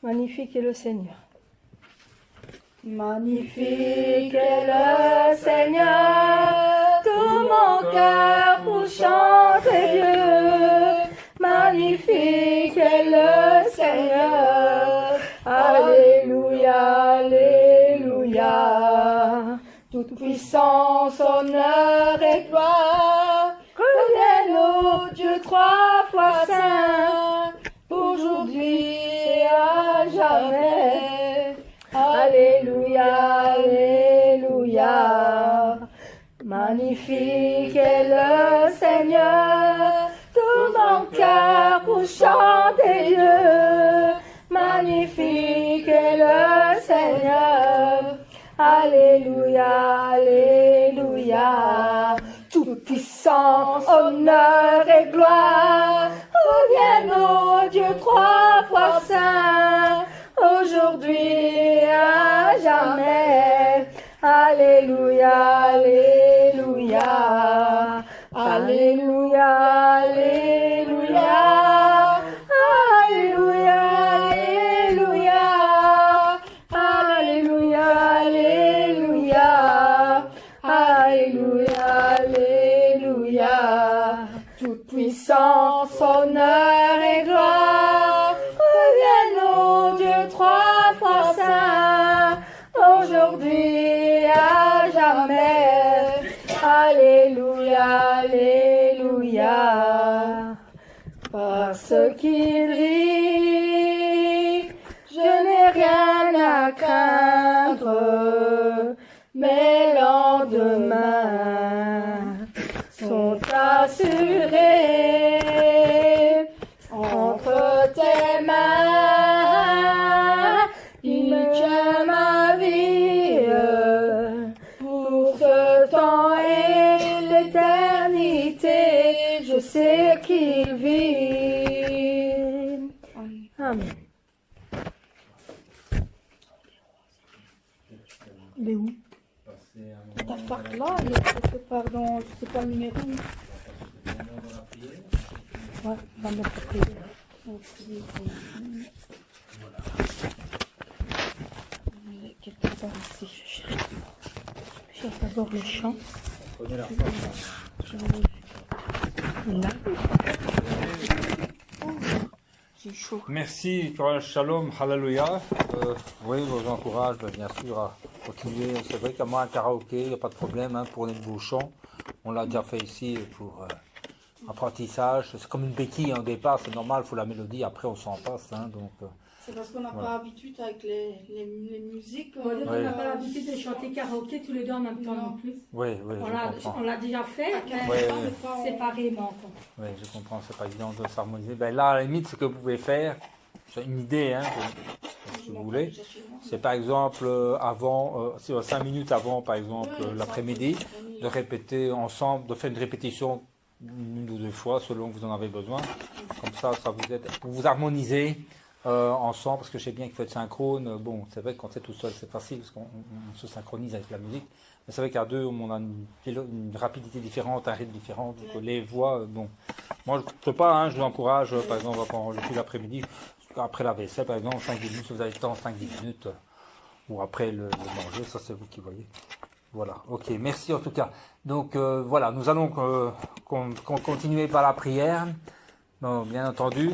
Magnifique est le Seigneur. Magnifique est le Seigneur, tout mon cœur pour chanter Dieu. Magnifique est le Seigneur, Alléluia, Alléluia. Toute puissance, honneur et gloire, reviennent au Dieu trois fois saint, aujourd'hui et à jamais. Alléluia, Alléluia. Magnifique est le Seigneur, tout mon cœur pour chanter Dieu. Magnifique est le Seigneur. Alléluia, Alléluia. Toute puissance, honneur et gloire reviennent au Dieu trois fois saint, aujourd'hui et à jamais. Alléluia, Alléluia. Alléluia, Alléluia. Alléluia, Alléluia. Alléluia, Alléluia. Alléluia, Alléluia. Toute puissance, honneur et gloire reviennent au Dieu trois fois saint, aujourd'hui à jamais. Alléluia, Alléluia. Parce qu'il rit, je n'ai rien à craindre. Mes lendemains sont assurés entre tes mains. Il tient ma vie pour ce temps et l'éternité. Je sais qu'il vit. Amen. Il est où? Ta fac là, il est quelque part dans, je sais pas le numéro. Ouais, dans notre prière. Quelque part ici, je cherche d'abord le chant. Là. C'est chaud. Merci, Shalom, Hallelujah. Oui, je vous encourage bien sûr à continuer. C'est vrai qu'à moi, un karaoké, il n'y a pas de problème hein, pour les beaux chants. On l'a déjà fait ici pour apprentissage. C'est comme une béquille au départ, c'est normal, il faut la mélodie, après on s'en passe. Hein, donc, c'est parce qu'on n'a pas l'habitude avec les musiques. On n'a pas l'habitude de chanter karaoké tous les deux en même temps non plus. Oui, oui, on l'a déjà fait, séparément. Oui, je comprends, c'est pas évident de s'harmoniser. Ben là, à la limite, ce que vous pouvez faire, c'est une idée, hein, si vous voulez. C'est par exemple, avant, 5 minutes avant, par exemple, l'après-midi, de répéter ensemble, de faire une répétition une ou deux fois, selon que vous en avez besoin. Comme ça vous aide pour vous harmoniser. Ensemble, parce que je sais bien qu'il faut être synchrone. Bon, c'est vrai que quand c'est tout seul, c'est facile, parce qu'on se synchronise avec la musique. Mais c'est vrai qu'à deux, on a une rapidité différente, un rythme différent, donc les voix, bon. Moi, je ne peux pas, hein, je vous encourage, par exemple, depuis l'après-midi, après la vaisselle, par exemple, 5-10 minutes, si vous avez le temps, 5-10 minutes, ou après le manger, ça c'est vous qui voyez. Voilà, ok, merci en tout cas. Donc voilà, nous allons continuer par la prière, bon, bien entendu.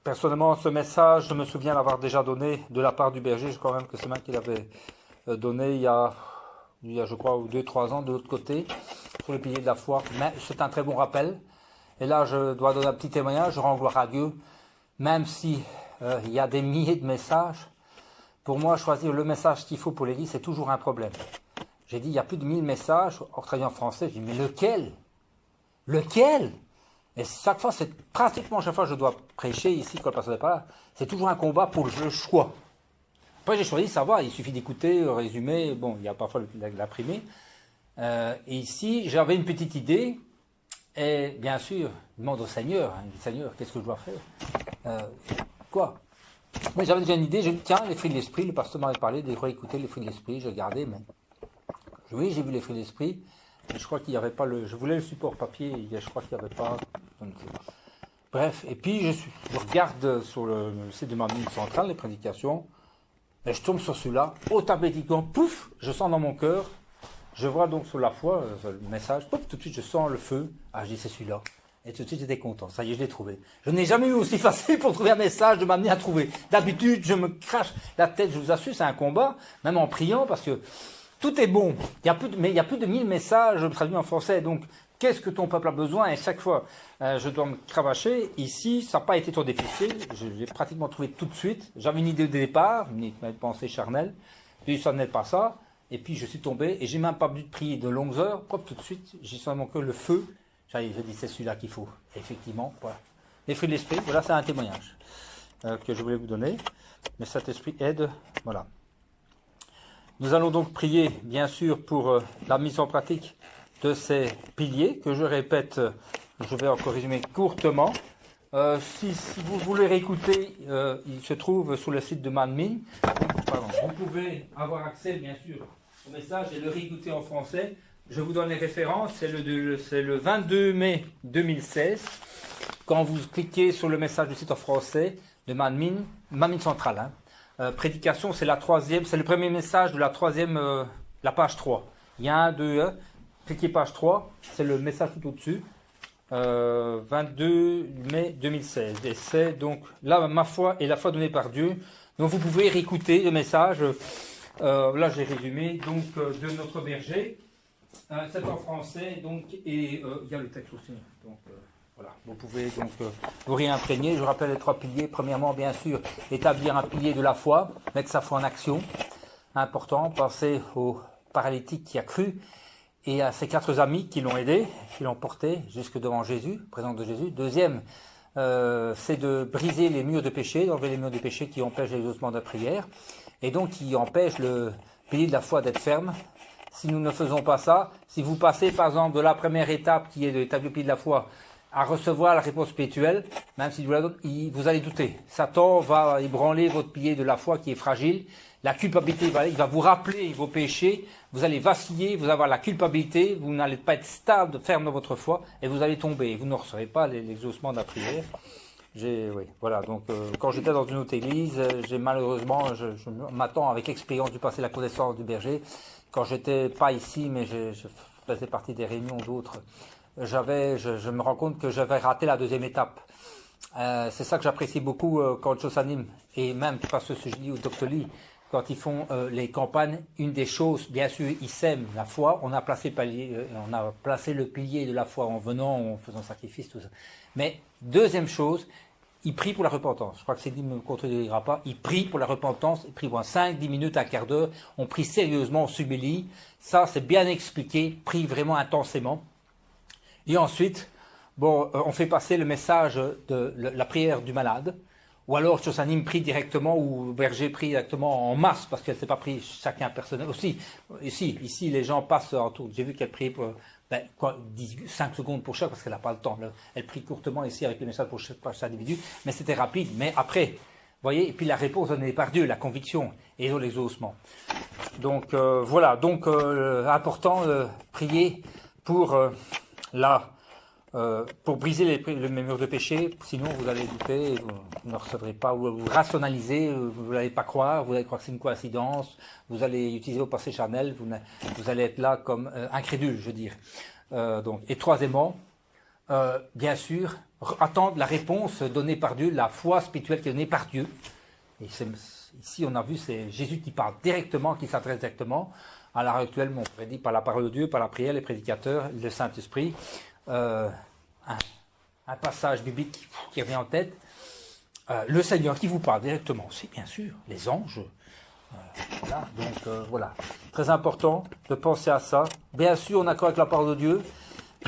Personnellement, ce message, je me souviens l'avoir déjà donné de la part du berger. Je crois même que c'est moi qui l'avais donné il y a, je crois, 2-3 ans de l'autre côté, sur les piliers de la foi. Mais c'est un très bon rappel. Et là, je dois donner un petit témoignage. Je rends gloire à Dieu. Même si il y a des milliers de messages, pour moi, choisir le message qu'il faut pour l'Église, c'est toujours un problème. J'ai dit, il y a plus de 1000 messages, en travaillant en français. J'ai dit, mais lequel? Lequel? Et chaque fois, c'est pratiquement chaque fois que je dois prêcher ici, quand le pasteur n'est pas là, c'est toujours un combat pour le choix. Après, j'ai choisi, ça va, il suffit d'écouter, résumer, bon, il y a parfois l'imprimer. Et ici, j'avais une petite idée, et bien sûr, je demande au Seigneur, hein, Seigneur, qu'est-ce que je dois faire? Quoi? Mais j'avais déjà une idée, je me dis, tiens, les fruits de l'esprit, le pasteur m'avait parlé, des fois écouter les fruits de l'esprit, je regardais, mais oui, j'ai vu les fruits de l'esprit. Je crois qu'il n'y avait pas je voulais le support papier, je crois qu'il n'y avait pas, je ne sais pas. bref, et puis je regarde sur le site de Mamine Centrale, les prédications, et je tombe sur celui-là, automatiquement, pouf, je sens dans mon cœur, je vois donc sur la foi, le message, pouf, tout de suite je sens le feu, ah je dis c'est celui-là. Et tout de suite, j'étais content. Ça y est, je l'ai trouvé. Je n'ai jamais eu aussi facile pour trouver un message de m'amener à trouver. D'habitude, je me crache la tête, je vous assure, c'est un combat, même en priant, parce que tout est bon. Mais il y a plus de 1000 messages traduits en français. Donc, qu'est-ce que ton peuple a besoin? Et chaque fois, je dois me cravacher. Ici, ça n'a pas été trop difficile. Je l'ai pratiquement trouvé tout de suite. J'avais une idée de départ, une pensée charnelle. Puis, ça n'est pas ça. Et puis, je suis tombé. Et j'ai même pas dû prier de longues heures. Hop, tout de suite, j'ai senti mon cœur le feu. Je dis, c'est celui-là qu'il faut. Effectivement, voilà. Les fruits de l'esprit, voilà, c'est un témoignage que je voulais vous donner. Mais cet esprit aide, voilà. Nous allons donc prier, bien sûr, pour la mise en pratique de ces piliers, que je répète, je vais encore résumer courtement. Si vous voulez réécouter, il se trouve sur le site de Manmin. Vous pouvez avoir accès, bien sûr, au message et le réécouter en français. Je vous donne les références, c'est le 22 mai 2016. Quand vous cliquez sur le message du site en français de Mamine Centrale, prédication, c'est la troisième, c'est le premier message de la troisième, la page 3. Il y a 1, 2, cliquez page 3, c'est le message tout au-dessus, 22 mai 2016. Et c'est donc là, ma foi est la foi donnée par Dieu. Donc vous pouvez réécouter le message, là j'ai résumé, donc de notre berger. C'est en français, donc, et il y a le texte aussi. Donc, voilà, vous pouvez donc vous réimprégner. Je rappelle les 3 piliers. Premièrement, bien sûr, établir un pilier de la foi, mettre sa foi en action. Important, penser au paralytique qui a cru et à ses 4 amis qui l'ont aidé, qui l'ont porté jusque devant Jésus, présence de Jésus. Deuxième, c'est de briser les murs de péché, d'enlever les murs de péché qui empêchent l'exaucement de la prière et donc qui empêchent le pilier de la foi d'être ferme. Si nous ne faisons pas ça, si vous passez par exemple de la première étape qui est de l'étape du pilier de la foi à recevoir la réponse spirituelle, même si vous la donne, vous allez douter. Satan va ébranler votre pilier de la foi qui est fragile. La culpabilité, il va vous rappeler vos péchés. Vous allez vaciller, vous allez avoir la culpabilité. Vous n'allez pas être stable, ferme dans votre foi et vous allez tomber. Vous ne recevrez pas l'exaucement de la prière. Oui, voilà. Donc, quand j'étais dans une autre église, malheureusement, je m'attends avec l'expérience du passé, la connaissance du berger. Quand j'étais pas ici, mais je faisais partie des réunions d'autres, je me rends compte que j'avais raté la deuxième étape. C'est ça que j'apprécie beaucoup quand Chosanim, et même Pasteur Sujli ou Dr Lee, quand ils font les campagnes, une des choses, bien sûr, ils sèment la foi, on a placé le pilier de la foi en venant, en faisant sacrifice, tout ça. Mais, deuxième chose, ils prient pour la repentance. Je crois que Céline ne me contredira pas. Ils prient pour la repentance. Ils prient pour 5, 10 minutes, un quart d'heure. On prie sérieusement, on s'humilie. Ça, c'est bien expliqué. Prie vraiment intensément. Et ensuite, on fait passer le message de la prière du malade. Ou alors, Chosanim prie directement, ou le berger prie directement en masse, parce qu'elle ne s'est pas pris chacun personnel. Aussi, ici, les gens passent en tour. J'ai vu qu'elle prie pour 5 secondes pour chaque, parce qu'elle n'a pas le temps. Elle prie courtement ici avec le message pour chaque individu, mais c'était rapide. Mais après, vous voyez, et puis la réponse donnée par Dieu, la conviction et l'exaucement. Donc voilà, donc important prier pour pour briser les murs de péché, sinon vous allez douter, vous ne recevrez pas, vous rationalisez, vous n'allez pas croire, vous allez croire que c'est une coïncidence, vous allez utiliser vos passés charnels, vous allez être là comme incrédule, je veux dire. Et troisièmement, bien sûr, attendre la réponse donnée par Dieu, la foi spirituelle qui est donnée par Dieu. Et ici, on a vu, c'est Jésus qui parle directement, qui s'adresse directement. À l'heure actuelle, on prédit par la parole de Dieu, par la prière, les prédicateurs, le Saint-Esprit. Un passage biblique qui revient en tête. Le Seigneur qui vous parle directement aussi, bien sûr, les anges. Voilà, donc voilà. Très important de penser à ça. Bien sûr, en accord avec la parole de Dieu.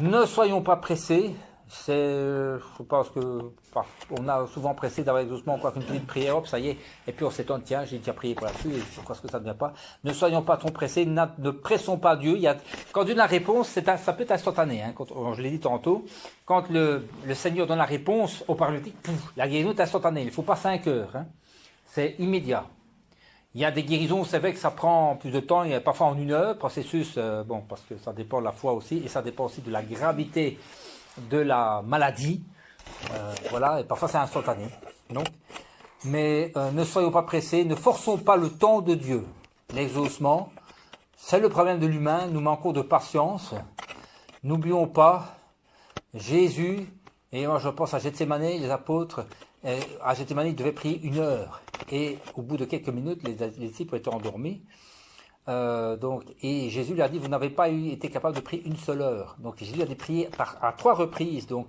Ne soyons pas pressés. Je pense que on a souvent pressé d'avoir l'exaucement, quoi qu'une petite prière, hop, ça y est, et puis on s'étonne, tiens, j'ai déjà prié pour là-dessus, et je crois que ça ne vient pas. Ne soyons pas trop pressés, ne pressons pas Dieu. Quand Dieu donne la réponse, ça peut être instantané, hein, je l'ai dit tantôt, quand le Seigneur donne la réponse au paralytique, la guérison est instantanée, il ne faut pas 5 heures, hein, c'est immédiat. Il y a des guérisons, c'est vrai que ça prend plus de temps, il y a parfois en 1 heure, processus, parce que ça dépend de la foi aussi, et ça dépend aussi de la gravité de la maladie. Voilà, et parfois c'est instantané. Donc, mais ne soyons pas pressés, ne forçons pas le temps de Dieu. L'exaucement, c'est le problème de l'humain, nous manquons de patience. N'oublions pas, Jésus, et moi je pense à Gethsémane, les apôtres, à Gethsémane, ils devaient prier 1 heure. Et au bout de quelques minutes, les disciples étaient endormis. Et Jésus lui a dit, vous n'avez pas été capable de prier 1 seule heure. Donc Jésus a dit prier à 3 reprises. Donc,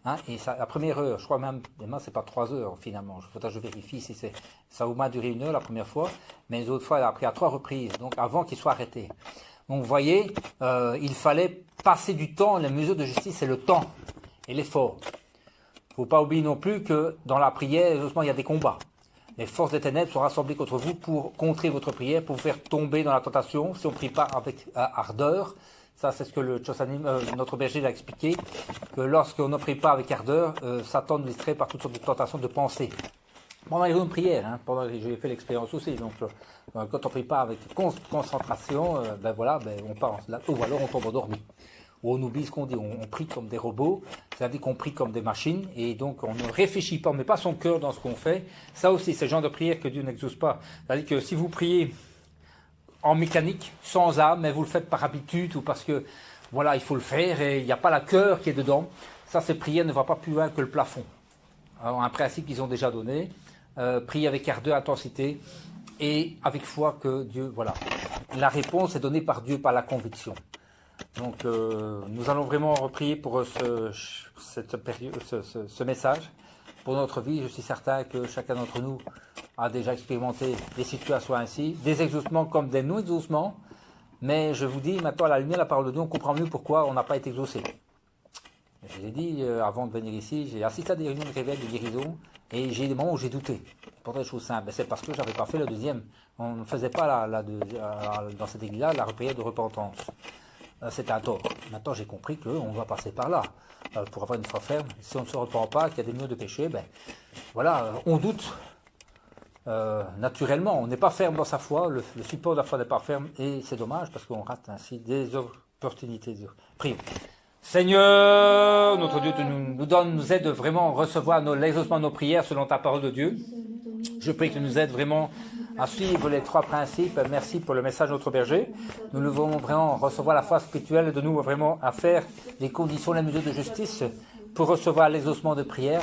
hein, et ça, la première heure, je crois même c'est pas 3 heures finalement. Il faudra que je vérifie si ça a au moins duré 1 heure la première fois. Mais les autres fois, il a prié à 3 reprises. Donc avant qu'il soit arrêté. Donc vous voyez, il fallait passer du temps. Les mesures de justice, c'est le temps et l'effort. Il ne faut pas oublier non plus que dans la prière, heureusement, il y a des combats. Les forces des ténèbres sont rassemblées contre vous pour contrer votre prière, pour vous faire tomber dans la tentation, si on ne prie pas avec ardeur. Ça, c'est ce que notre berger l'a expliqué, que lorsqu'on ne prie pas avec ardeur, Satan nous distrait par toutes sortes de tentations de pensée. Pendant les réunions de prière, j'ai fait l'expérience aussi, donc quand on ne prie pas avec concentration, on part là, ou alors on tombe endormi. Ou on oublie ce qu'on dit, on prie comme des robots, c'est-à-dire qu'on prie comme des machines, et donc on ne réfléchit pas, on ne met pas son cœur dans ce qu'on fait. Ça aussi, c'est le genre de prière que Dieu n'exauce pas. C'est-à-dire que si vous priez en mécanique, sans âme, mais vous le faites par habitude, ou parce que, voilà, il faut le faire, et il n'y a pas la cœur qui est dedans, ça, cette prière ne va pas plus loin que le plafond. Alors, un principe qu'ils ont déjà donné, prier avec ardeur, intensité, et avec foi que Dieu, voilà. La réponse est donnée par Dieu, par la conviction. Donc, nous allons vraiment prier pour ce message. Pour notre vie, je suis certain que chacun d'entre nous a déjà expérimenté des situations ainsi, des exaucements comme des non-exaucements. Mais je vous dis, maintenant, à la lumière de la parole de Dieu, on comprend mieux pourquoi on n'a pas été exaucé. Je vous ai dit, avant de venir ici, j'ai assisté à des réunions de réveil, de guérison, et j'ai des moments où j'ai douté. Pour des choses simples, c'est parce que je n'avais pas fait le deuxième. On ne faisait pas dans cette église-là la prière de repentance. C'était un tort. Maintenant, j'ai compris qu'on va passer par là pour avoir une foi ferme. Si on ne se repent pas, qu'il y a des murs de péché, on doute naturellement. On n'est pas ferme dans sa foi. Le support de la foi n'est pas ferme et c'est dommage parce qu'on rate ainsi des opportunités. Prions. Seigneur, notre Dieu, tu nous aide vraiment à recevoir l'exaucement de nos prières selon ta parole de Dieu. Je prie que tu nous aides vraiment à suivre les 3 principes. Merci pour le message de notre berger. Nous devons vraiment recevoir la foi spirituelle de nous vraiment à faire les conditions, les mesures de justice pour recevoir l'exaucement de prière.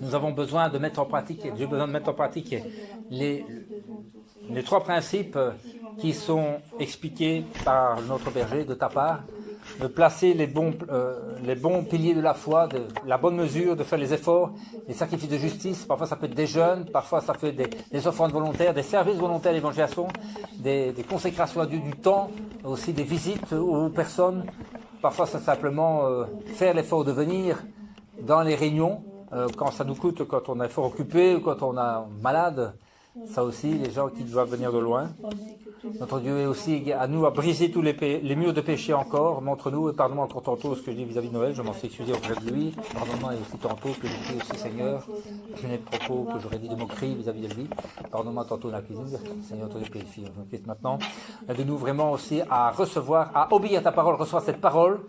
Nous avons besoin de mettre en pratique, j'ai besoin de mettre en pratique les 3 principes qui sont expliqués par notre berger de ta part. De placer les bons piliers de la foi, de la bonne mesure, de faire les efforts, les sacrifices de justice. Parfois ça peut être des jeûnes, parfois ça peut être des offrandes volontaires, des services volontaires d'évangélisation, des consécrations à Dieu du temps, aussi des visites aux personnes. Parfois c'est simplement faire l'effort de venir dans les réunions, quand ça nous coûte, quand on est fort occupé, ou quand on est malade. Ça aussi, les gens qui doivent venir de loin. Notre Dieu est aussi à nous à briser tous les murs de péché encore. Montre-nous et pardonne-moi encore tantôt ce que je dis vis-à-vis de Noël. Je m'en suis excusé auprès de lui. Pardonne-moi aussi tantôt que je dis aussi, Seigneur, je n'ai de propos que j'aurais dit de moquerie vis-à-vis de lui. Pardonne-moi tantôt dans la cuisine. Seigneur, tous les péchés. Maintenant, aide-nous vraiment aussi à recevoir, à obéir à ta parole, recevoir cette parole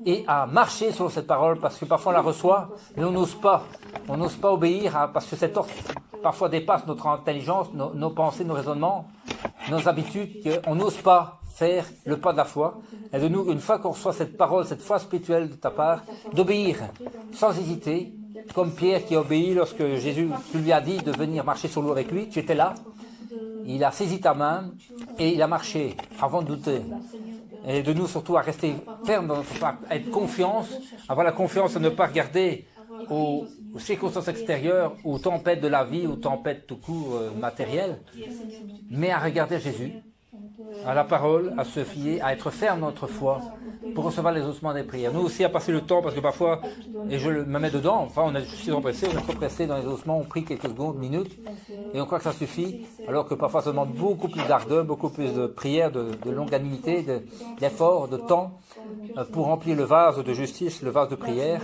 et à marcher sur cette parole parce que parfois on la reçoit, mais on n'ose pas. On n'ose pas obéir parce que cet ordre parfois dépasse notre intelligence, nos pensées, nos raisonnements, nos habitudes, qu'on n'ose pas faire le pas de la foi. Et de nous, une fois qu'on reçoit cette parole, cette foi spirituelle de ta part, d'obéir sans hésiter, comme Pierre qui a obéi lorsque Jésus lui a dit de venir marcher sur l'eau avec lui. Tu étais là, il a saisi ta main et il a marché avant de douter. Et de nous surtout à rester ferme dans notre foi, à être confiance, avoir la confiance à ne pas regarder aux circonstances extérieures, aux tempêtes de la vie, aux tempêtes tout court matérielles, mais à regarder Jésus, à la parole, à se fier, à être ferme dans notre foi pour recevoir les ossements des prières. Nous aussi à passer le temps, parce que parfois, et je me mets dedans, enfin je suis trop pressé, on est trop pressé dans les ossements, on prie quelques secondes, minutes, et on croit que ça suffit, alors que parfois ça demande beaucoup plus d'ardeur, beaucoup plus de prière, de longanimité, d'effort, de temps, pour remplir le vase de justice, le vase de prière,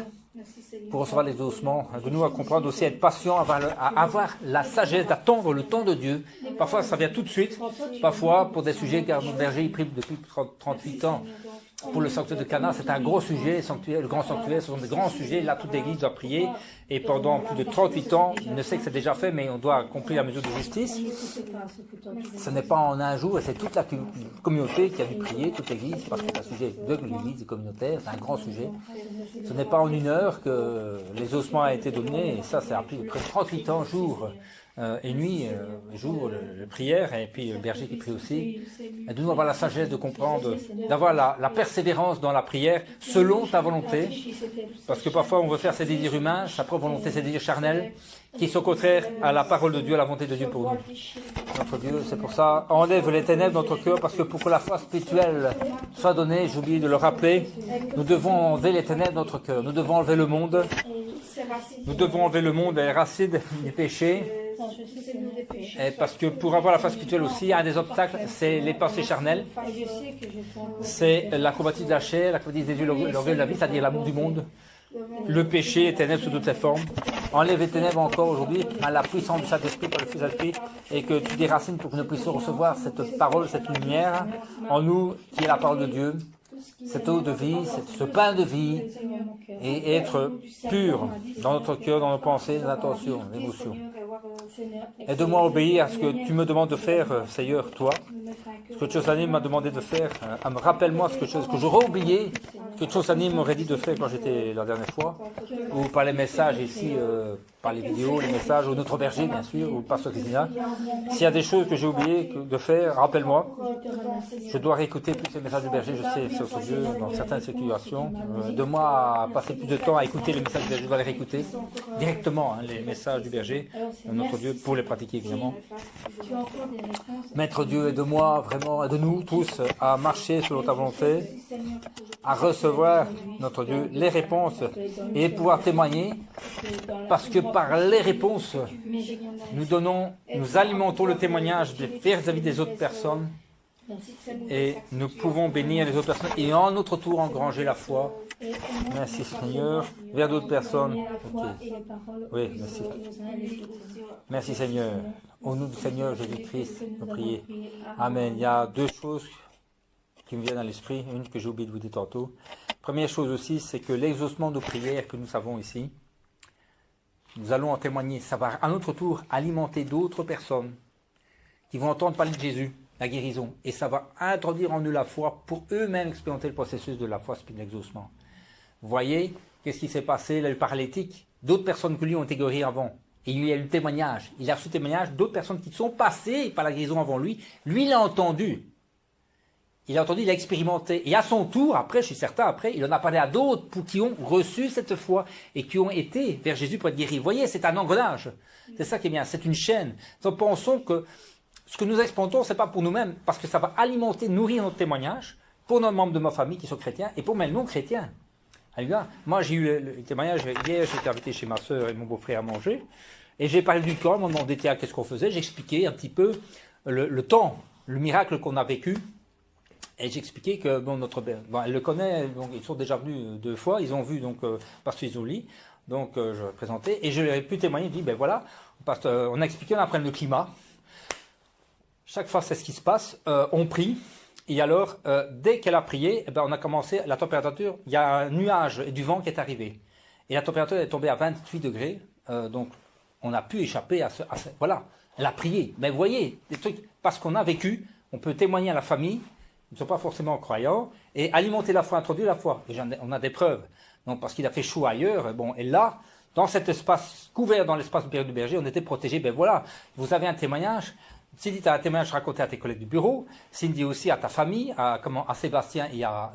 pour recevoir les ossements, de nous à comprendre aussi, être patient, à avoir la sagesse d'attendre le temps de Dieu. Parfois ça vient tout de suite, parfois pour des sujets, car mon berger il prie depuis 38 ans, pour le sanctuaire de Cana, c'est un gros sujet, le grand sanctuaire, ce sont des grands sujets, là toute l'église doit prier, et pendant plus de 38 ans, il ne sait que c'est déjà fait, mais on doit accomplir la mesure de justice. Ce n'est pas en un jour, et c'est toute la communauté qui a dû prier, toute l'église, parce que c'est un sujet de l'église communautaire, c'est un grand sujet. Ce n'est pas en une heure que les ossements ont été donnés, et ça c'est appris près de 38 ans, jour et nuit, jour, de prière, et puis le berger qui prie aussi. Et de nous avoir la sagesse de comprendre, d'avoir la persévérance dans la prière, selon ta volonté, parce que parfois on veut faire ses désirs humains, sa propre volonté, ses désirs charnels, qui sont contraires à la parole de Dieu, à la volonté de Dieu pour nous. Notre Dieu, c'est pour ça, enlève les ténèbres de notre cœur, parce que pour que la foi spirituelle soit donnée, j'ai oublié de le rappeler, nous devons enlever les ténèbres de notre cœur, nous devons enlever le monde, nous devons enlever le monde et les racines du péché, et parce que pour avoir la foi spirituelle aussi, un des obstacles, c'est les pensées charnelles, c'est la convoitise de la chair, la convoitise des yeux, l'orgueil de la vie, c'est-à-dire l'amour du monde, le péché, les ténèbres sous toutes les formes. Enlève les ténèbres encore aujourd'hui, à la puissance du Saint-Esprit, par le Fils Saint-Esprit, et que tu déracines pour que nous puissions recevoir cette parole, cette lumière en nous, qui est la parole de Dieu, cette eau de vie, ce pain de vie, et être pur dans notre cœur, dans nos pensées, nos intentions, nos émotions. Aide-moi à obéir à ce que tu me demandes de faire, Seigneur, toi. Ce que Tchosani m'a demandé de faire, rappelle-moi ce que j'aurais oublié, ce que Tchosani m'aurait dit de faire quand j'étais la dernière fois, ou par les messages ici, par les vidéos, les messages, ou notre berger, bien sûr, ou le pasteur Christina. S'il y a des choses que j'ai oublié de faire, rappelle-moi. Je dois réécouter plus les messages du berger, je sais, c'est autre Dieu, dans certaines situations. De moi à passer plus de temps à écouter les messages du berger, je dois les réécouter directement, hein, les messages du berger, notre Dieu, pour les pratiquer évidemment. Maître Dieu, aide-moi vraiment, aide-nous tous à marcher selon ta volonté, à recevoir, notre Dieu, les réponses et pouvoir témoigner, parce que par les réponses, nous alimentons le témoignage vis-à-vis des autres personnes et nous pouvons bénir les autres personnes et en notre tour engranger la foi. Merci Seigneur. Vers d'autres personnes. Okay. Oui, merci. Merci Seigneur. Au nom du Seigneur Jésus-Christ, nous prions. Amen. Il y a deux choses qui me viennent à l'esprit, une que j'ai oublié de vous dire tantôt. Première chose aussi, c'est que l'exaucement de prières que nous savons ici, nous allons en témoigner. Ça va à notre tour alimenter d'autres personnes qui vont entendre parler de Jésus, la guérison, et ça va introduire en eux la foi pour eux-mêmes expérimenter le processus de la foi puis de l'exaucement. Vous voyez, qu'est-ce qui s'est passé là, le paralytique? D'autres personnes que lui ont été guéries avant. Et il y a eu le témoignage. Il a reçu le témoignage d'autres personnes qui sont passées par la guérison avant lui. Lui, il l'a entendu. Il a entendu, il a expérimenté. Et à son tour, après, je suis certain, après, il en a parlé à d'autres qui ont reçu cette foi et qui ont été vers Jésus pour être guéris. Vous voyez, c'est un engrenage. C'est ça qui est bien. C'est une chaîne. Nous pensons que ce que nous expérimentons, ce n'est pas pour nous-mêmes, parce que ça va alimenter, nourrir notre témoignage pour nos membres de ma famille qui sont chrétiens et pour mes non-chrétiens. Moi, j'ai eu le témoignage, hier, j'étais invité chez ma soeur et mon beau-frère à manger, et j'ai parlé du camp, ils m'ont demandé, tiens, qu'est-ce qu'on faisait, j'expliquais un petit peu le temps, le miracle qu'on a vécu, et j'expliquais que, bon, elle le connaît, donc ils sont déjà venus 2 fois, ils ont vu, donc, Pasteur Isoli, donc je présentais, et je leur ai pu témoigner, je dis, ben voilà, on a expliqué, on apprend le climat, chaque fois c'est ce qui se passe, on prie. Et alors, dès qu'elle a prié, eh ben, on a commencé, la température, il y a un nuage et du vent qui est arrivé. Et la température est tombée à 28 degrés, donc on a pu échapper à voilà, elle a prié. Mais vous voyez, des trucs, parce qu'on a vécu, on peut témoigner à la famille, ils ne sont pas forcément croyants, et alimenter la foi, introduire la foi. Et on a des preuves. Donc, parce qu'il a fait chaud ailleurs, bon, et là, dans cet espace, couvert dans l'espace du berger, on était protégés, ben voilà, vous avez un témoignage. Cindy, tu as un témoignage raconté à tes collègues du bureau. Cindy aussi à ta famille, à Sébastien et à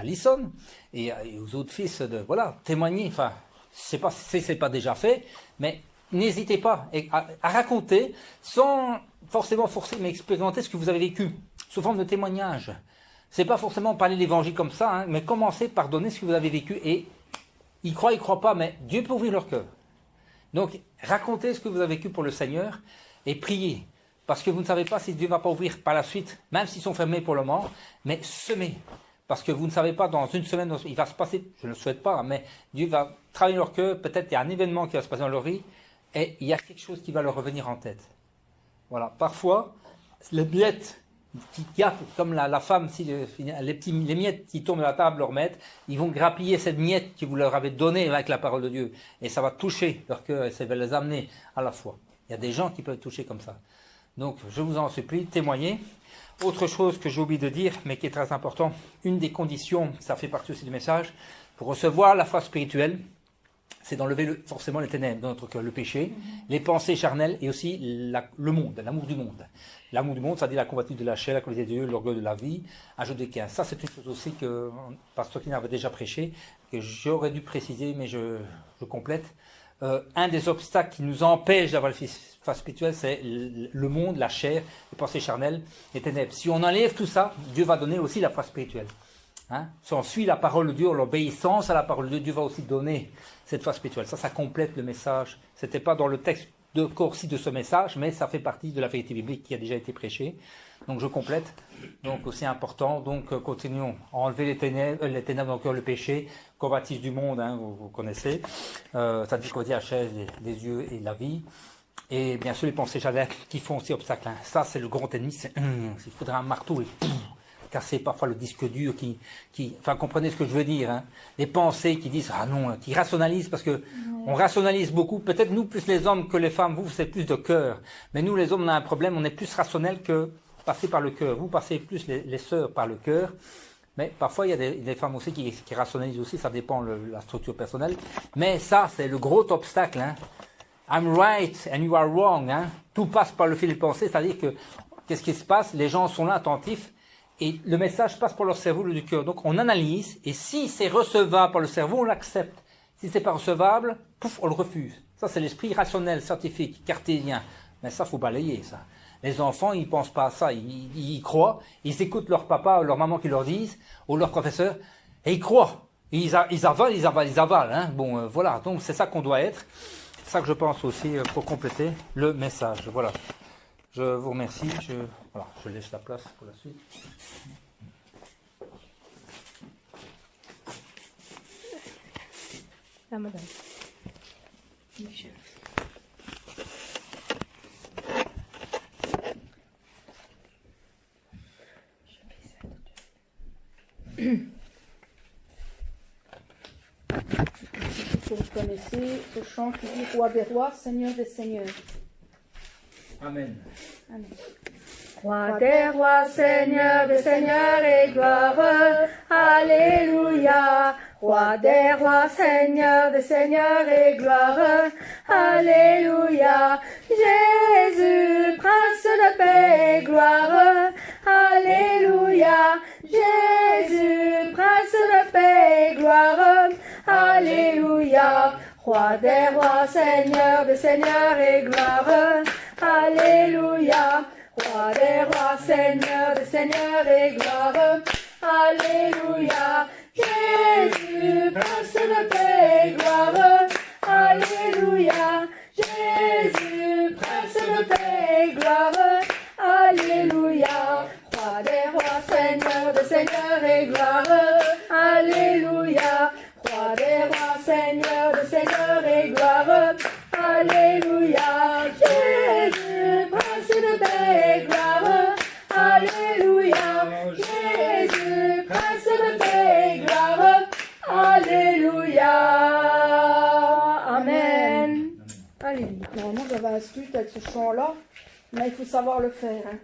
Lisson, et aux autres fils voilà, témoigner. Enfin, c'est pas déjà fait, mais n'hésitez pas à raconter sans forcément forcer, mais expérimenter ce que vous avez vécu, sous forme de témoignage. C'est pas forcément parler l'évangile comme ça, hein, mais commencez par donner ce que vous avez vécu et ils croient pas, mais Dieu peut ouvrir leur cœur. Donc, racontez ce que vous avez vécu pour le Seigneur et priez. Parce que vous ne savez pas si Dieu ne va pas ouvrir par la suite, même s'ils sont fermés pour le moment, mais semez. Parce que vous ne savez pas, dans une semaine, il va se passer, je ne le souhaite pas, mais Dieu va travailler leur cœur, peut-être il y a un événement qui va se passer dans leur vie, et il y a quelque chose qui va leur revenir en tête. Voilà, parfois, les miettes qui a, comme la femme, si les miettes qui tombent de la table leur mettent, ils vont grappiller cette miette que vous leur avez donnée avec la parole de Dieu. Et ça va toucher leur cœur et ça va les amener à la foi. Il y a des gens qui peuvent toucher comme ça. Donc, je vous en supplie, témoignez. Autre chose que j'ai oublié de dire, mais qui est très important, une des conditions, ça fait partie aussi du message, pour recevoir la foi spirituelle, c'est d'enlever forcément les ténèbres dans notre cœur, le péché, les pensées charnelles et aussi le monde, l'amour du monde. L'amour du monde, ça dit la convoitise de la chair, la qualité de Dieu, l'orgueil de la vie, un jeu de 15. Ça, c'est une chose aussi que Pasteur Kina avait déjà prêché, que j'aurais dû préciser, mais je complète. Un des obstacles qui nous empêche d'avoir la foi spirituelle, c'est le monde, la chair, les pensées charnelles, les ténèbres. Si on enlève tout ça, Dieu va donner aussi la foi spirituelle. Hein? Si on suit la parole de Dieu, l'obéissance à la parole de Dieu, Dieu va aussi donner cette foi spirituelle. Ça complète le message. Ce n'était pas dans le texte de Corsi de ce message, mais ça fait partie de la vérité biblique qui a déjà été prêchée. Donc je complète. Donc aussi important. Donc continuons à enlever les ténèbres dans le cœur, le péché, convoitise du monde, hein, vous connaissez. Ça dit convoitise la chair, les yeux et la vie. Et bien sûr les pensées charnelles qui font aussi obstacle. Hein. Ça c'est le grand ennemi. Il faudra un marteau et casser parfois le disque dur enfin comprenez ce que je veux dire, hein. Les pensées qui disent ah non, qui rationalisent parce que on rationalise beaucoup, peut-être nous plus les hommes que les femmes, vous c'est plus de cœur, mais nous les hommes on a un problème, on est plus rationnel que passer par le cœur, vous passez plus les sœurs par le cœur, mais parfois il y a des femmes aussi qui rationalisent aussi, ça dépend la structure personnelle, mais ça c'est le gros obstacle, hein. I'm right and you are wrong, hein. Tout passe par le fil de pensée, c'est-à-dire que qu'est-ce qui se passe, les gens sont là attentifs. Et le message passe par leur cerveau, le du cœur. Donc on analyse, et si c'est recevable par le cerveau, on l'accepte. Si c'est pas recevable, pouf, on le refuse. Ça c'est l'esprit rationnel, scientifique, cartésien. Mais ça, faut balayer ça. Les enfants, ils pensent pas à ça, ils croient, ils écoutent leur papa ou leur maman qui leur disent, ou leur professeur, et ils croient. Ils avalent. Hein. Bon, voilà, donc c'est ça qu'on doit être. C'est ça que je pense aussi pour compléter le message. Voilà. Je vous remercie. Je laisse la place pour la suite. La madame. Vous connaissez ce chant qui dit Roi des rois, Seigneur des seigneurs. Amen. Amen. Roi des rois, Seigneur des seigneurs et gloire, Alléluia. Roi des rois, Seigneur des seigneurs et gloire, Alléluia. Jésus, prince de paix et gloire, Alléluia. Jésus, prince de paix et gloire, Alléluia. Roi des rois, Seigneur des seigneurs et gloire, Alléluia. Roi des rois, Seigneur des seigneurs et gloire, Alléluia. Jésus, prince de paix et gloire, Alléluia. Jésus, prince de paix et gloire, Alléluia. Roi des rois, Seigneur des seigneurs et gloire, Alléluia. Roi des rois, Seigneur des seigneurs et gloire, Alléluia. Jésus, prince de paix et gloire, Alléluia. Jésus, prince de paix et gloire, Alléluia. Amen. Alléluia. Normalement, j'avais un stud avec ce chant-là, mais il faut savoir le faire. Hein.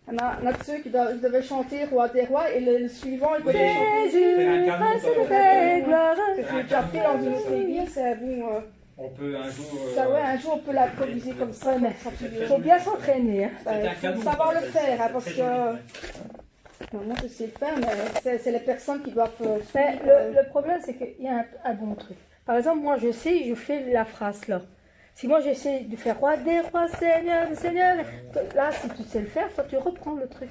Il y en a de ceux qui devaient chanter Roi des rois et le suivant, il devait chanter Jésus, prince de paix et gloire. C'est ce que j'ai déjà fait dans une autre église, c'est bon. On peut un jour... Ça, ouais, un jour on peut l'improviser comme ça, mais Il faut bien s'entraîner. Hein. Il faut savoir le faire, hein, parce que moi je sais le faire, mais c'est les personnes qui doivent Mais le problème, c'est qu'il y a un bon truc. Par exemple, moi je sais, je fais la phrase là. Si moi j'essaie de faire Roi des rois, Seigneur des seigneurs, là si tu sais le faire, toi tu reprends le truc.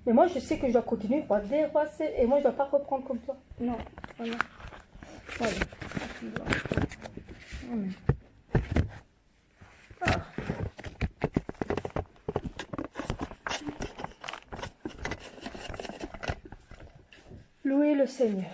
Mais moi je sais que je dois continuer Roi des rois, et moi je dois pas reprendre comme toi. Non, voilà. Voilà. Amen. Ah. Louez le Seigneur.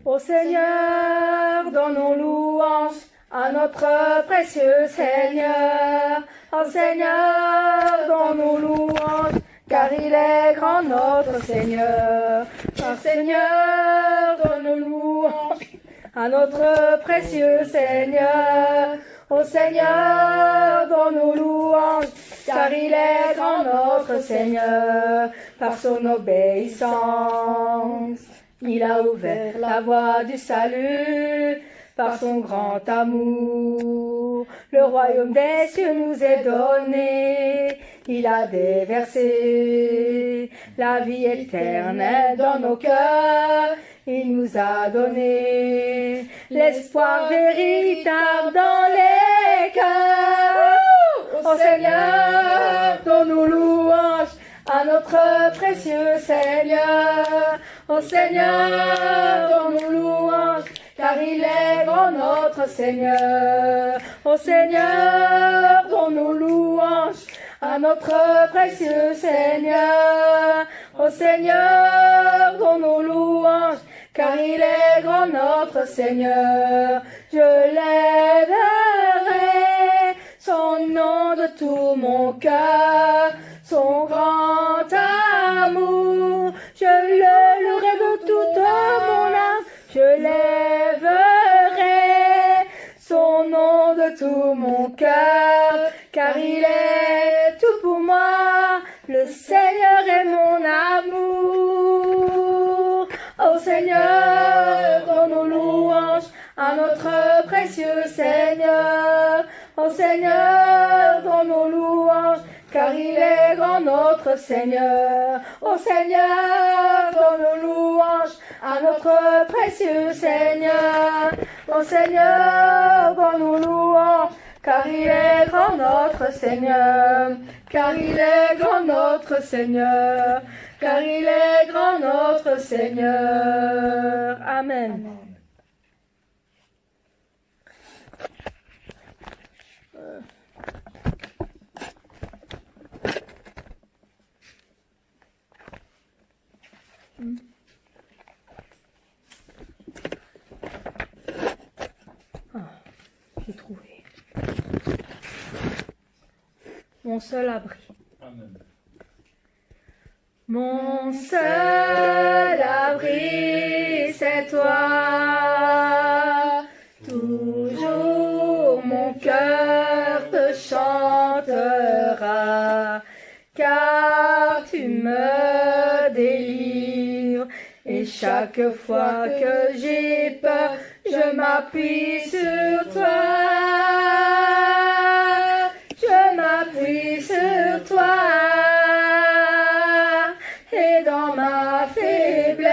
Ô Seigneur, dans nos louanges, à notre précieux Seigneur. Oh Seigneur, donne-nous louange, car il est grand notre Seigneur. Oh Seigneur, donne-nous louange, à notre précieux Seigneur. Oh Seigneur, donne-nous louange, car il est grand notre Seigneur. Par son obéissance, il a ouvert la voie du salut. Par son grand amour, le royaume des cieux nous est donné. Il a déversé la vie éternelle dans nos cœurs. Il nous a donné l'espoir véritable dans les cœurs. Ô Seigneur, donne-nous louange à notre précieux Seigneur. Ô Seigneur, donne-nous louange, car il est grand notre Seigneur. Ô Seigneur, donne-nous louange à notre précieux Seigneur. Ô Seigneur, donne-nous louange, car il est grand notre Seigneur. Je lèverai son nom de tout mon cœur, son grand amour. Je le louerai de toute mon âme, je lèverai son nom de tout mon cœur, car il est tout pour moi, le Seigneur est mon amour. Ô Seigneur, donne-nous louange à notre précieux Seigneur. Ô Seigneur, donne-nous louange, car il est grand notre Seigneur. Ô Seigneur, donne-nous louange à notre précieux Seigneur. Ô Seigneur, donne-nous louange, car il est grand notre Seigneur. Car il est grand notre Seigneur. Car il est grand notre Seigneur. Amen. J'ai trouvé. Mon seul abri. Amen. Mon seul abri, c'est toi. Toujours mon cœur te chantera, car tu me délivres. Et chaque fois que j'ai peur, je m'appuie sur toi. Je m'appuie sur toi. Et dans ma faiblesse,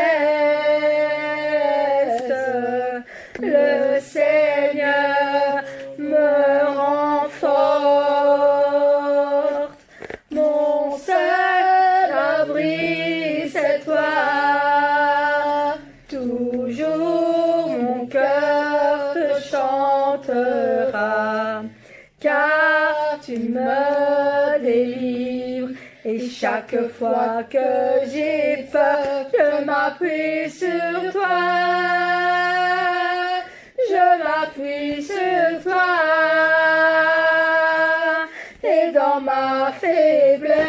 le Seigneur me rend forte. Mon seul abri, c'est toi. Toujours mon cœur te chantera, car tu me délivres. Et chaque fois que j'ai peur, je m'appuie sur toi. Je m'appuie sur toi. Et dans ma faiblesse,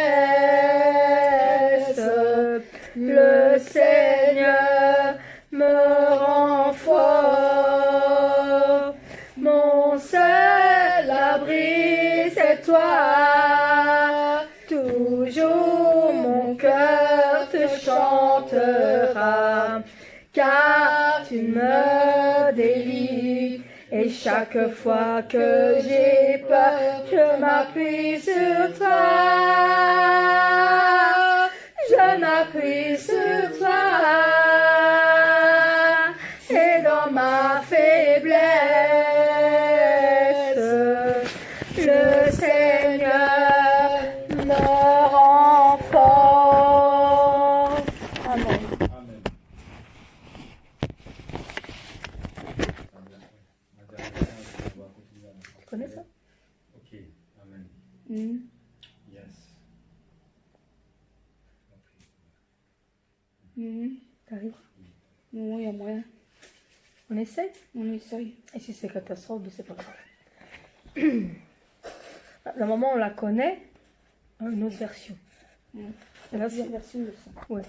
le Seigneur me rend fort. Mon seul abri, c'est toi. Toujours mon cœur te chantera, car tu me délivres. Et chaque fois que j'ai peur, je m'appuie sur toi. Je m'appuie sur toi. Et dans ma faiblesse, le Seigneur me rend fort. Amen. Amen. Tu connais ça? Ok, Amen. Yes. Mhm. T'arrives? Oui, il y a moyen. On essaie. On essaye. Et si c'est catastrophe, c'est pas grave. La maman, on la connaît, hein, une autre version. Et là, c'est... Version de ça. Ouais.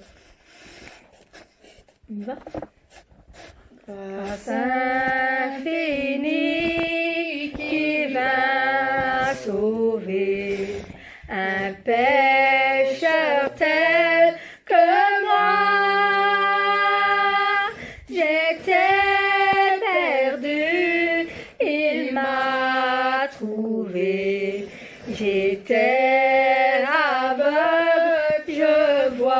On y va. Grâce Infini qui vint sauver un pécheur tel que moi. J'étais perdu, il m'a trouvé. J'étais aveugle, je vois.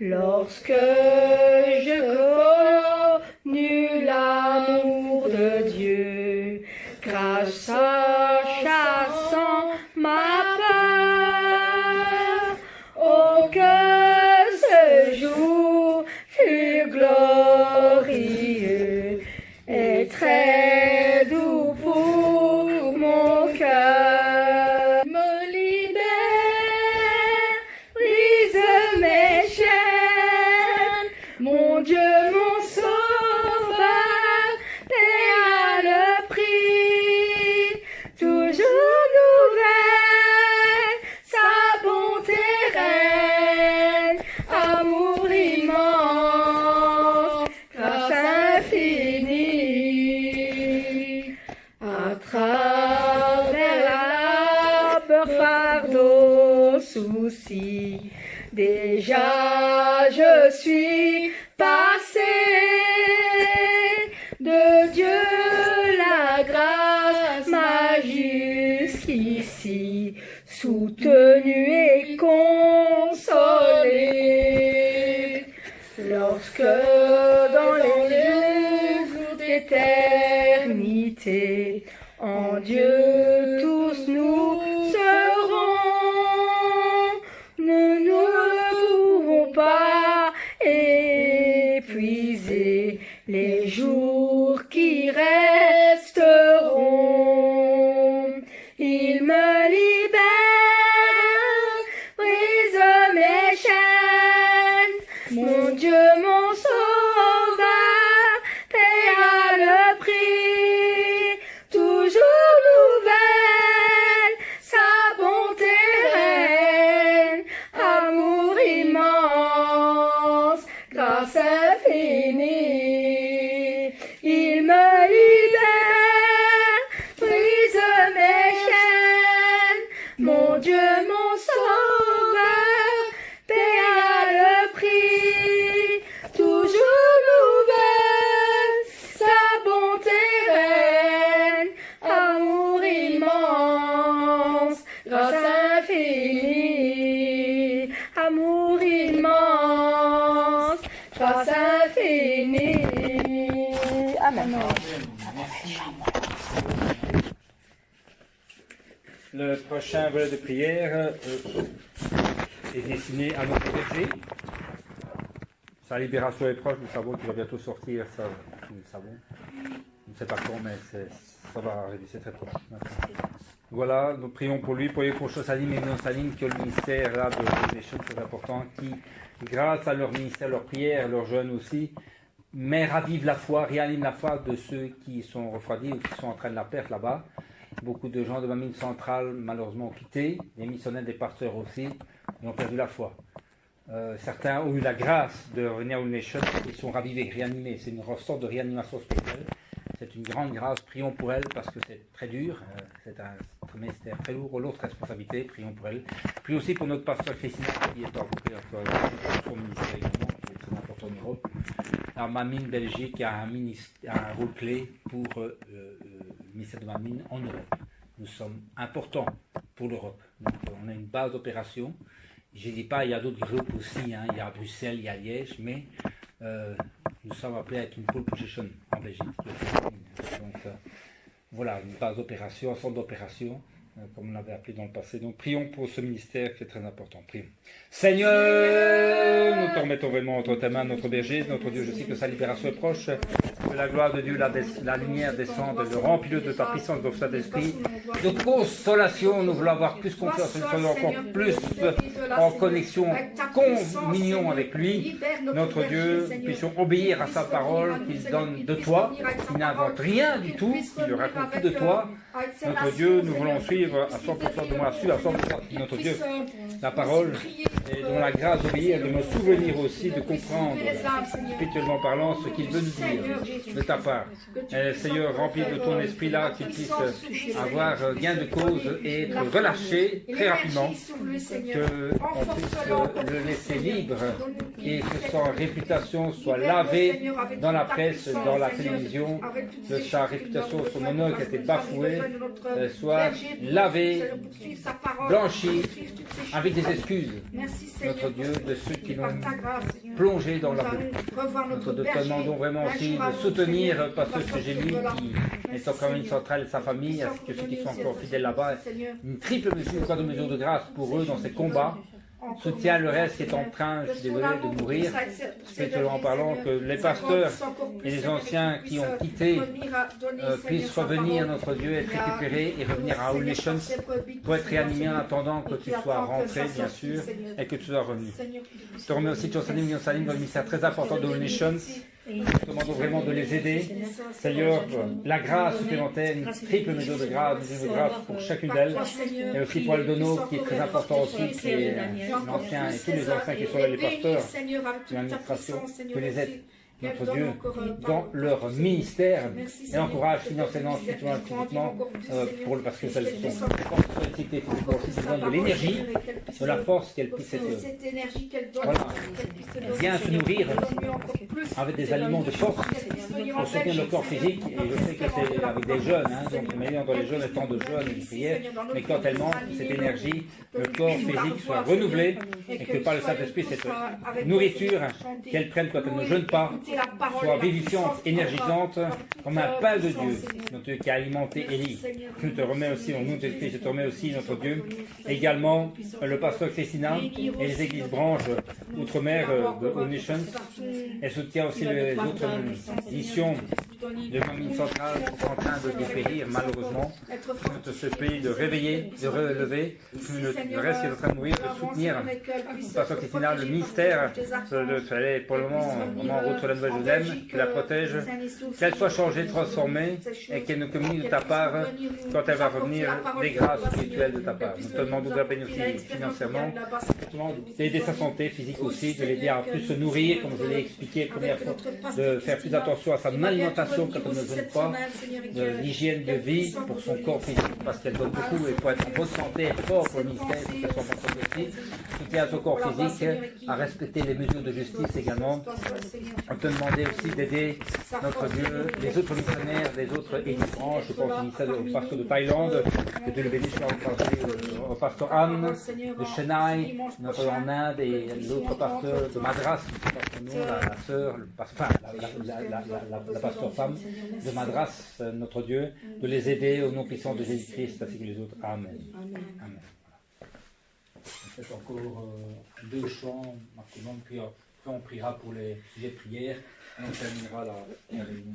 Lorsque je connus l'amour de Dieu, grâce à chassant ma peur, oh que ce jour fut glorieux et très doux pour mon cœur. Me libère, brise mes chaînes, mon Dieu, mon sauveur, paiera le prix, toujours nouvelle, sa bonté reine, amour immense, grâce infinie, à travers labeur, fardeau, souci, déjà je suis passé, de Dieu la grâce m'a jusqu'ici soutenu et consolé. Lorsque dans les jours d'éternité, en Dieu tous nous serons, nous ne pouvons pas épuiser les jours qui resteront. Il me libère, brise mes chaînes, mon Dieu, mon sauveur, paiera le prix, toujours nouvelle, sa bonté reine, amour immense, grâce infinie. Il me libère, brise mes chaînes, mon Dieu, mon sauveur, paiera le prix, toujours nouvelle, sa bonté reine, amour immense, grâce infinie, amour immense, grâce infinie. Amen. Le prochain volet de prière est destiné à notre berger. Sa libération est proche, nous savons qu'il va bientôt sortir, ça, nous le savons. On ne sait pas quand, mais ça va arriver, c'est très proche. Voilà, nous prions pour lui, pour Salim et non Salim, qui ont le ministère là des choses très importantes, qui, grâce à leur ministère, leur prière, leur jeûne aussi, mais ravivent la foi, réaniment la foi de ceux qui sont refroidis ou qui sont en train de la perdre là-bas. Beaucoup de gens de ma mine centrale, malheureusement, ont quitté, les missionnaires, des pasteurs aussi, ils ont perdu la foi. Certains ont eu la grâce de revenir au Nation, ils sont ravivés, réanimés. C'est une sorte de réanimation spirituelle. C'est une grande grâce. Prions pour elle parce que c'est très dur. C'est un ministère très lourd. L'autre responsabilité, prions pour elle. Prions aussi pour notre pasteur Christina qui est envoyé pour son ministère également, qui est très important en Europe. Alors, Mamine Belgique a un rôle clé pour le ministère de Mamine en Europe. Nous sommes importants pour l'Europe. Donc, on a une base d'opération. Je ne dis pas, il y a d'autres groupes aussi, hein. Il y a Bruxelles, il y a Liège, mais nous sommes appelés à être une pole position en Belgique. Donc voilà, une base d'opération, un centre d'opération, comme on l'avait appelé dans le passé. Donc prions pour ce ministère qui est très important. Prions. Seigneur, nous te remettons vraiment entre tes mains, notre berger, notre Dieu. Je sais que sa libération est proche. Que la gloire de Dieu, la lumière descende, le remplis-le de ta puissance, de Saint-Esprit. De consolation, nous voulons avoir plus confiance, nous voulons encore plus en connexion, communion avec lui. Notre Dieu, nous puissions obéir à sa parole, qu'il donne de toi, qu'il n'invente rien du tout, qu'il raconte tout de toi. Notre Dieu, nous voulons suivre à 100%, de moi suivre à 100% notre Dieu, la parole, et dont la grâce d'obéir, de me souvenir aussi, de comprendre, spirituellement parlant, ce qu'il veut nous dire de ta part. Seigneur, rempli de ton esprit là, qu'il puisse avoir gain de cause et être relâché très rapidement, qu'on puisse le laisser libre et que sa réputation soit lavée dans la presse, dans la télévision, que sa réputation, son honneur qui a été bafoué, soit lavé, blanchi, avec des excuses, notre Dieu, de ceux qui l'ont plongé dans la boue. Nous te demandons vraiment aussi de soutenir Pasteur Génie, qui est encore une centrale, sa famille, ainsi que ceux qui sont encore fidèles là-bas. Une triple mesure, de mesure de grâce pour eux dans ces combats. Soutient le reste qui est en train, je suis désolé, de mourir, spirituellement parlant, que les pasteurs et les anciens qui ont quitté puissent revenir, notre Dieu, être récupérés et revenir à All Nations pour être réanimés en attendant que tu sois rentré, bien sûr, et que tu sois revenu. Je te remets aussi Tchonsalim dans le ministère très important de All Nations. Nous te demandons vraiment de les aider. Seigneur, la grâce supplémentaire, une triple mesure de grâce pour chacune d'elles. Et aussi pour Aldono, qui est très important aussi, qui est l'ancien et tous les anciens qui sont là, les pasteurs de l'administration, que les aides, notre Dieu, dans leur ministère et encourage financièrement, spirituellement, parce que celles sont sollicitées physiquement aussi, besoin de l'énergie, de la force qu'elles puissent être. Voilà. Bien se nourrir avec des aliments de force pour soutenir le corps physique. Et je sais que c'est avec des jeunes, donc meilleur dans les jeunes, le temps de jeûne et de prière, mais quand elle manque, cette énergie, le corps physique soit renouvelé et que par le Saint-Esprit, cette nourriture qu'elle prenne quand elle ne jeûne pas, soit vivifiante, énergisante, comme un pain de Dieu, notre Dieu qui a alimenté Élie. Je te remets aussi, au nom de Jésus-Christ, je te remets aussi, notre Dieu, également le pasteur Christina et les églises branches outre-mer de All Nations. Elle soutient aussi les autres missions de Mamie centrale qui sont en train de dépérir, malheureusement. De ce pays de réveiller, de relever, le reste qui est en train de mourir, de soutenir le pasteur Christina, le ministère, pour le moment, vraiment en route sur la Nouvelle-Jérusalem, que la protège, qu'elle soit changée, transformée, et qu'elle nous communique de ta part, quand elle va revenir, des grâces spirituelles de ta part. Nous te demandons de la bénir aussi financièrement, d'aider sa santé physique aussi, de l'aider à plus se nourrir, comme je l'ai expliqué la première fois, de faire plus attention à son alimentation quand on ne donne pas, de l'hygiène de vie pour son corps physique, parce qu'elle donne beaucoup et pour être en bonne santé, être fort pour le ministère, pour qu'elle soit en bonne santé aussi, soutien à son corps physique, à respecter les mesures de justice également. On te demandait aussi d'aider notre Dieu, les autres missionnaires, les autres émigrants, je pense au ministère au pasteur de Thaïlande, que Dieu le bénisse au pasteur Anne, de Chennai, notre en Inde, et l'autre pasteur de Madras, la sœur, la pasteur femme de Madras, notre Dieu, de les aider au nom puissant de Jésus-Christ, ainsi que les autres. Amen. Amen. On fait encore 2 chants maintenant, puis on priera pour les sujets de prière et on terminera la réunion.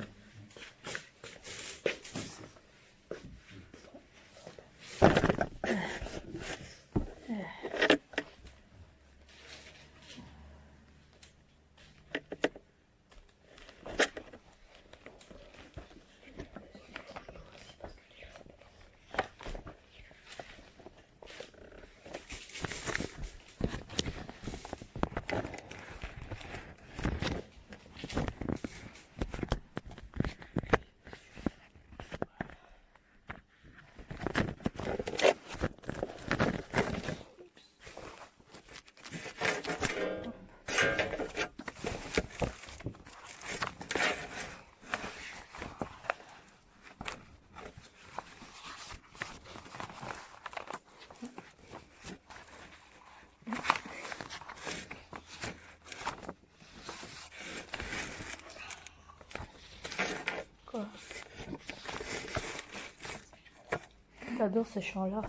J'adore ce chant-là.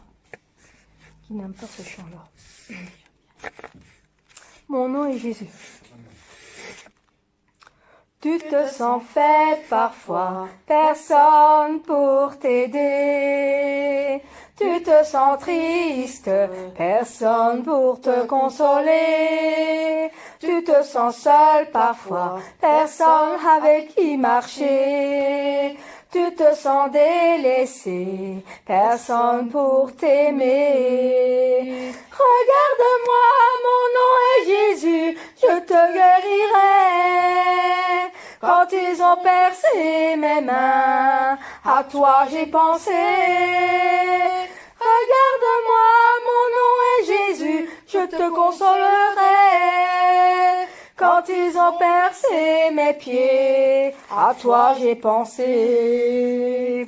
Qui n'aime pas ce chant-là? Mon nom est Jésus. Tu te sens faible parfois, personne pour t'aider. Tu te sens triste, personne pour te consoler. Tu te sens seul parfois, personne avec qui marcher. Tu te sens délaissé, personne pour t'aimer. Regarde-moi, mon nom est Jésus, je te guérirai. Quand ils ont percé mes mains, à toi j'ai pensé. Regarde-moi, mon nom est Jésus, je te consolerai. Quand ils ont percé mes pieds, à toi j'ai pensé.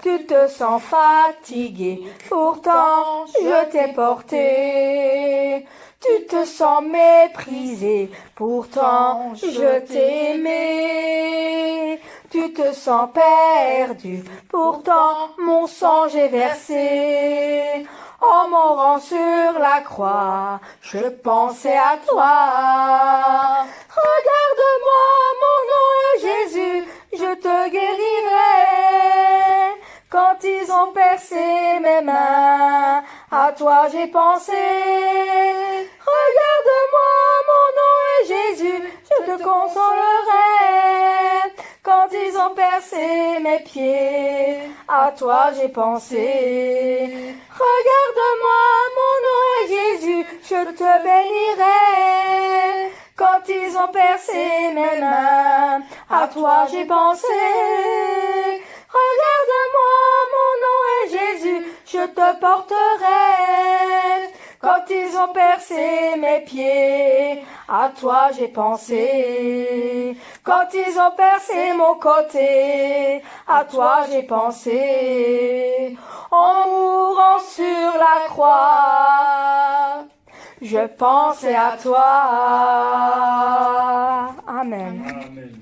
Tu te sens fatigué, pourtant je t'ai porté. Tu te sens méprisé, pourtant je t'ai aimé. Tu te sens perdu, pourtant mon sang j'ai versé. En mourant sur la croix, je pensais à toi. Regarde-moi, mon nom est Jésus, je te guérirai. Quand ils ont percé mes mains, à toi j'ai pensé. Regarde-moi, mon nom est Jésus, je te consolerai. Quand ils ont percé mes pieds, à toi j'ai pensé. Regarde-moi, mon nom est Jésus, je te bénirai. Quand ils ont percé mes mains, à toi j'ai pensé. Regarde-moi, mon nom est Jésus, je te porterai. Quand ils ont percé mes pieds, à toi j'ai pensé. Quand ils ont percé mon côté, à toi j'ai pensé. En mourant sur la croix, je pensais à toi. Amen. Amen.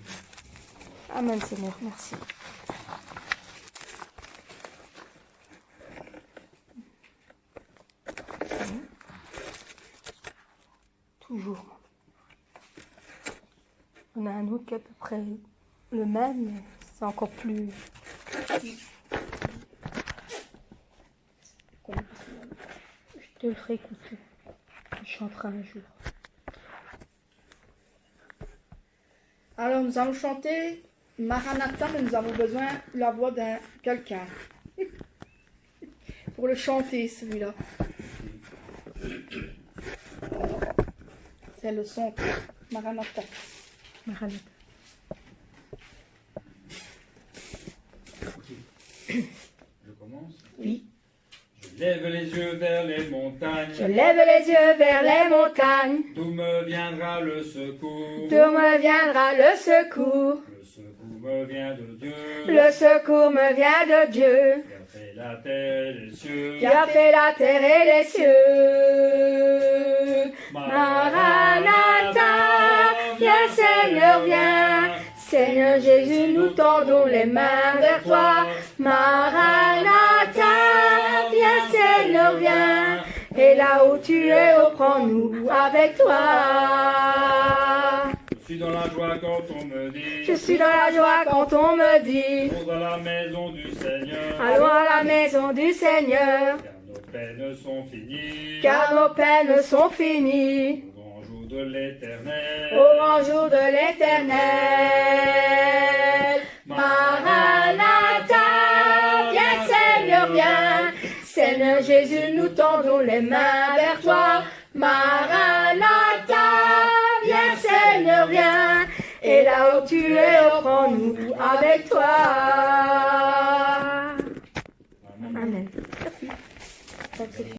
Amen, Seigneur, merci. Toujours. On a un autre qui est à peu près le même, mais c'est encore plus. Je te le ferai écouter. Je chanterai un jour. Alors nous allons chanter Maranatha, mais nous avons besoin de la voix d'un quelqu'un. Pour le chanter celui-là. C'est le son Maranatha. Maranatha. Je commence. Oui. Je lève les yeux vers les montagnes. Je lève les yeux vers les montagnes. D'où me viendra le secours? D'où me viendra le secours? Le secours me vient de Dieu. Le secours me vient de Dieu, Qui a fait la terre et les cieux. qui a fait la terre et les cieux. Maranatha, viens Seigneur, viens. Seigneur Jésus, nous tendons les mains vers toi. Maranatha, viens Seigneur, viens. Et là où tu es, reprends-nous avec toi. Je suis dans la joie quand on me dit. Je suis dans la joie quand on me dit. Allons à la maison du Seigneur. Allons à la maison du Seigneur. Car nos peines sont finies. Car nos peines sont finies. Au grand jour de l'éternel. Au grand jour de l'éternel. Maranatha, viens Seigneur, viens. Seigneur Jésus, nous tendons les mains vers toi. Maranatha, viens Seigneur, viens. Et là où tu es, reprends-nous avec toi. Amen. Merci.